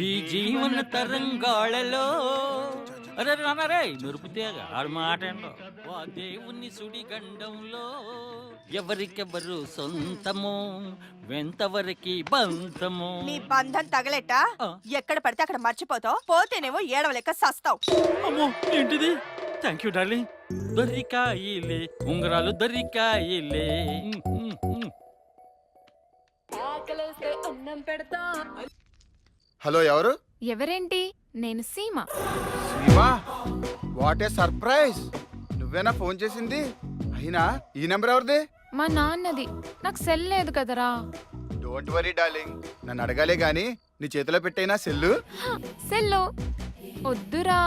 ఈ జీవన తరంగాళలో అరే అన్నారే మెరుపుతేగా ఆడు మాట ఆ దేవుని సుడి గండంలో ఎవరికెవరు సొంతము వెంతవరికి బంధము. నీ బంధం తగలెట్ట ఎక్కడ పడితే అక్కడ మర్చిపోతావు, పోతేనేమో ఏడవలేక సస్తావు. అమ్మో ఏంటిది? Thank you darling. దొరికాయిలే ఉంగరాలు దొరికాయిలే. హలో, ఎవరు? ఎవరేంటి? నేను సీమ. Seema, what a surprise! నువ్వేనా ఫోన్ చేసింది? అయినా ఈ నెంబర్ ఎవరిది? మా నాన్నది. నాకు సెల్ లేదు కదరా. డోంట్ వరీ డార్లింగ్, నన్ను అడగాలే గాని నీ చేతిలో పెట్టైనా సెల్లు. సెల్లో వద్దురా.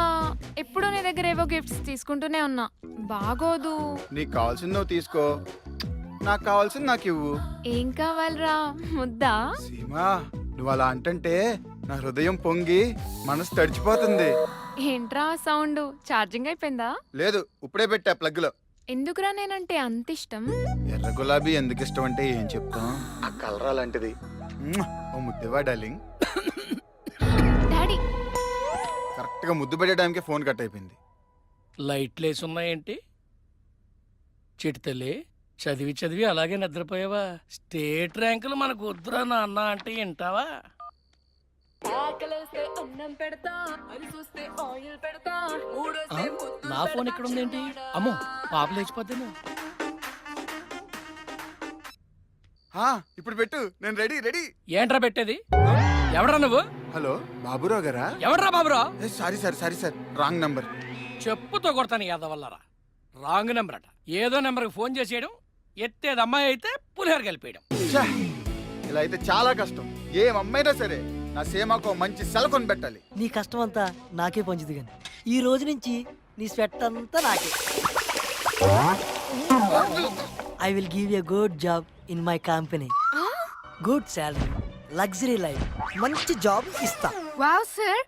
ఎప్పుడు నీ దగ్గర ఏవో గిఫ్ట్స్ తీసుకుంటూనే ఉన్నా. బాగోదు. నీకు కావాల్సింది నువ్వు తీసుకో, నాకు కావాల్సింది నాకు ఇవ్వు. ఏం కావాలరా? ముద్దా? సీమా, నువ్వు అలా అంటుంటే నా హృదయం పొంగి మనసు తడిచిపోతుంది. ఏంట్రా సౌండ్? ఛార్జింగ్ అయిపోయిందా? లేదు, ఇప్పుడే పెట్టా ప్లగ్ లో. ఎందుకురా నేనంటే అంత ఇష్టం? ఎర్ర గులాబీ ఎందుకు ఇష్టం అంటే ఏం చెప్తాం, ఆ కలర్ అలాంటిది. ఓ ముద్దువా డార్లింగ్. డాడీ కరెక్ట్ గా ముద్దు పెట్టడానికి ఫోన్ కట్ అయిపోయింది. లైట్లేసి ఉన్నాయేంటి? చిటితల్లి, చదివి చదివి అలాగే నిద్రపోయావా? స్టేట్ ర్యాంకులు మనకు వద్దురా నాన్న అంటే వింటావా? నా ఫోన్ ఎక్కడ ఉందేంటి? అమ్మో, పాప లేచిపోతాను. ఇప్పుడు పెట్టు, నేను రెడీ రెడీ. ఏంట్రా పెట్టేది? ఎవడ్రా నువ్వు? హలో, బాబురావు గారా? ఎవడ్రా బాబురా? Sorry sir, sorry sir, wrong number. చెప్పుతో కొడతాను యాదవల్లరా. రాంగ్ నెంబర్ అట. ఏదో నెంబర్కి ఫోన్ చేసేయడం, ఎత్తేది అమ్మాయి అయితే పులిహోర కలిపేయడం. ఇలా అయితే చాలా కష్టం. ఏం అమ్మైనా సరే నా సీమాకు మంచి సెల్ కొని పెట్టాలి. నీ కష్టం అంతా నాకే పంచుది కానీ ఈ రోజు నుంచి నీ స్వెట్ అంతా నాకే. I will give a good job in my company. Good salary, luxury life, మంచి జాబ్ ఇస్తా. Wow sir,